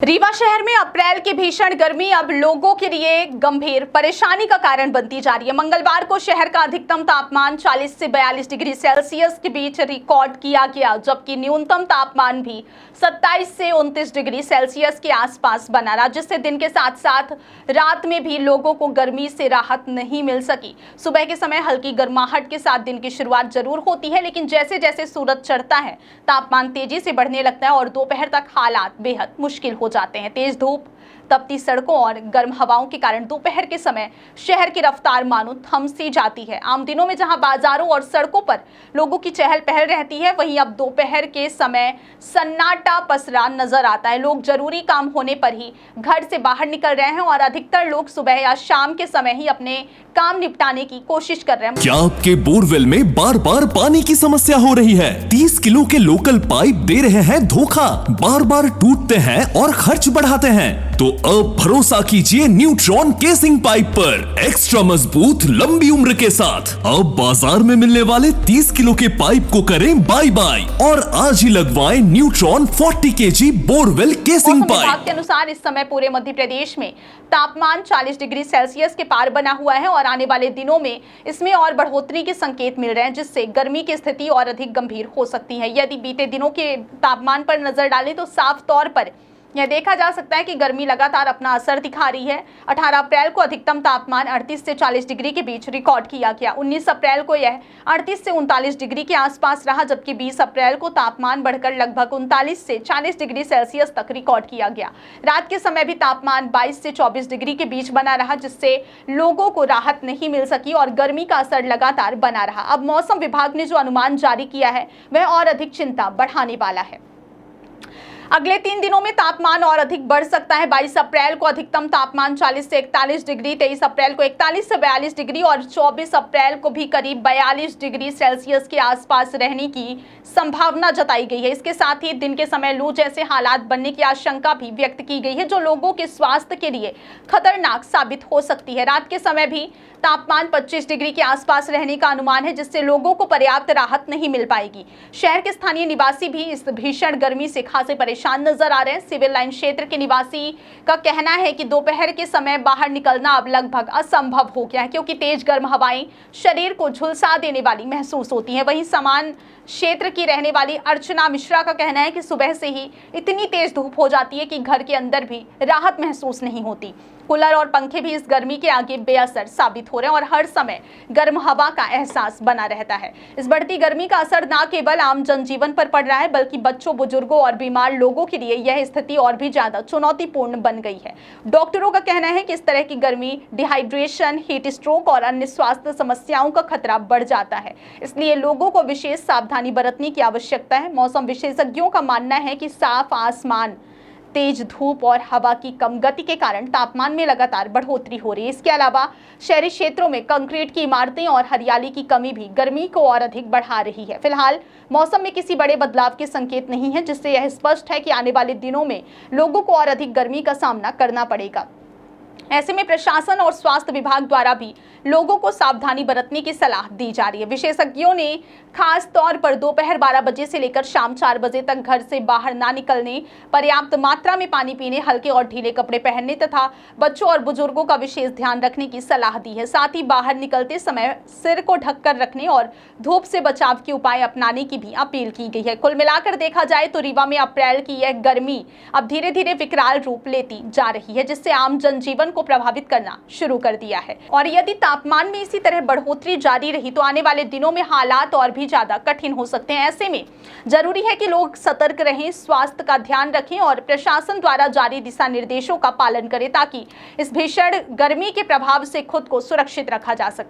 रीवा शहर में अप्रैल की भीषण गर्मी अब लोगों के लिए गंभीर परेशानी का कारण बनती जा रही है। मंगलवार को शहर का अधिकतम तापमान 40 से 42 डिग्री सेल्सियस के बीच रिकॉर्ड किया गया, जबकि न्यूनतम तापमान भी 27 से 29 डिग्री सेल्सियस के आसपास बना रहा, जिससे दिन के साथ साथ रात में भी लोगों को गर्मी से राहत नहीं मिल सकी। सुबह के समय हल्की गर्माहट के साथ दिन की शुरुआत जरूर होती है, लेकिन जैसे जैसे सूरज चढ़ता है तापमान तेजी से बढ़ने लगता है और दोपहर तक हालात बेहद मुश्किल हो जाते हैं। तेज धूप, तपती सड़कों और गर्म हवाओं के कारण दोपहर के समय शहर की रफ्तार मानो थम सी जाती है। आम दिनों में जहां बाजारों और सड़कों पर लोगों की चहल पहल रहती है, वहीं अब दोपहर के समय सन्नाटा पसरा नजर आता है। लोग जरूरी काम होने पर ही घर से बाहर निकल रहे हैं और अधिकतर लोग सुबह या शाम के समय ही अपने काम निपटाने की कोशिश कर रहे हैं। क्या आपके बोरवेल में बार बार पानी की समस्या हो रही है? 30 किलो के लोकल पाइप दे रहे हैं धोखा, बार बार टूटते हैं और खर्च बढ़ाते हैं? तो अब भरोसा कीजिए न्यूट्रॉन केसिंग पाइप पर, एक्स्ट्रा मजबूत लंबी उम्र के साथ। अब बाजार में मिलने वाले 30 किलो के पाइप को करें बाय बाय और आज ही लगवाएं न्यूट्रॉन 40 kg बोरवेल केसिंग मौसम विभाग पाइप। के अनुसार इस समय पूरे मध्य प्रदेश में तापमान 40 डिग्री सेल्सियस के पार बना हुआ है और आने वाले दिनों में इसमें और बढ़ोतरी के संकेत मिल रहे हैं, जिससे गर्मी की स्थिति और अधिक गंभीर हो सकती है। यदि बीते दिनों के तापमान पर नजर डालें तो साफ तौर पर यह देखा जा सकता है कि गर्मी लगातार अपना असर दिखा रही है। 18 अप्रैल को अधिकतम तापमान 38 से 40 डिग्री के बीच रिकॉर्ड किया गया। 19 अप्रैल को यह 38 से 39 डिग्री के आसपास रहा, जबकि 20 अप्रैल को तापमान बढ़कर लगभग 39 से 40 डिग्री सेल्सियस तक रिकॉर्ड किया गया। रात के समय भी तापमान 22 से 24 डिग्री के बीच बना रहा, जिससे लोगों को राहत नहीं मिल सकी और गर्मी का असर लगातार बना रहा। अब मौसम विभाग ने जो अनुमान जारी किया है वह और अधिक चिंता बढ़ाने वाला है। अगले 3 दिनों में तापमान और अधिक बढ़ सकता है। 22 अप्रैल को अधिकतम तापमान 40 से 41 डिग्री, 23 अप्रैल को 41 से 42 डिग्री और 24 अप्रैल को भी करीब 42 डिग्री सेल्सियस के आसपास रहने की संभावना जताई गई है। इसके साथ ही दिन के समय लू जैसे हालात बनने की आशंका भी व्यक्त की गई है, जो लोगों के स्वास्थ्य के लिए खतरनाक साबित हो सकती है। रात के समय भी तापमान 25 डिग्री के आसपास रहने का अनुमान है, जिससे लोगों को पर्याप्त राहत नहीं मिल पाएगी। शहर के स्थानीय निवासी भी इस भीषण गर्मी से खासे परेशान नजर आ रहे हैं। सिविल लाइन क्षेत्र के निवासी का कहना है कि दोपहर के समय बाहर निकलना अब लगभग असंभव हो गया है, क्योंकि तेज गर्म हवाएं शरीर को झुलसा देने वाली महसूस होती हैं। वहीं समान क्षेत्र की रहने वाली अर्चना मिश्रा का कहना है कि सुबह से ही इतनी तेज धूप हो जाती है कि घर के अंदर भी राहत महसूस नहीं होती। कूलर और पंखे भी इस गर्मी के आगे बेअसर साबित हो रहे हैं और हर समय गर्म हवा का एहसास बना रहता है। इस बढ़ती गर्मी का असर न केवल आम जनजीवन पर पड़ रहा है, बल्कि बच्चों, बुजुर्गों और बीमार लोगों के लिए यह स्थिति और भी ज्यादा चुनौतीपूर्ण बन गई है। डॉक्टरों का कहना है कि इस तरह की गर्मी डिहाइड्रेशन, हीट स्ट्रोक और अन्य स्वास्थ्य समस्याओं का खतरा बढ़ जाता है। इसलिए लोगों को विशेष सावधानी बरतने की आवश्यकता है। मौसम विशेषज्ञों का मानना है कि साफ आसमान, तेज धूप और हवा की कम गति के कारण तापमान में लगातार बढ़ोतरी हो रही है। इसके अलावा शहरी क्षेत्रों में कंक्रीट की इमारतें और हरियाली की कमी भी गर्मी को और अधिक बढ़ा रही है। फिलहाल मौसम में किसी बड़े बदलाव के संकेत नहीं है, जिससे यह स्पष्ट है कि आने वाले दिनों में लोगों को और अधिक गर्मी का सामना करना पड़ेगा। ऐसे में प्रशासन और स्वास्थ्य विभाग द्वारा भी लोगों को सावधानी बरतने की सलाह दी जा रही है। विशेषज्ञों ने खास तौर पर दोपहर 12 बजे से लेकर शाम 4 बजे तक घर से बाहर ना निकलने, पर्याप्त मात्रा में पानी पीने, हल्के और ढीले कपड़े पहनने तथा बच्चों और बुजुर्गों का विशेष ध्यान रखने की सलाह दी है। साथ ही बाहर निकलते समय सिर को ढककर रखने और धूप से बचाव के उपाय अपनाने की भी अपील की गई है। कुल मिलाकर देखा जाए तो रीवा में अप्रैल की यह गर्मी अब धीरे धीरे विकराल रूप लेती जा रही है, जिससे आम जनजीवन को प्रभावित करना शुरू कर दिया है। और यदि तापमान में इसी तरह बढ़ोतरी जारी रही तो आने वाले दिनों में हालात और भी ज्यादा कठिन हो सकते हैं। ऐसे में जरूरी है कि लोग सतर्क रहें, स्वास्थ्य का ध्यान रखें और प्रशासन द्वारा जारी दिशा निर्देशों का पालन करें, ताकि इस भीषण गर्मी के प्रभाव से खुद को सुरक्षित रखा जा सके।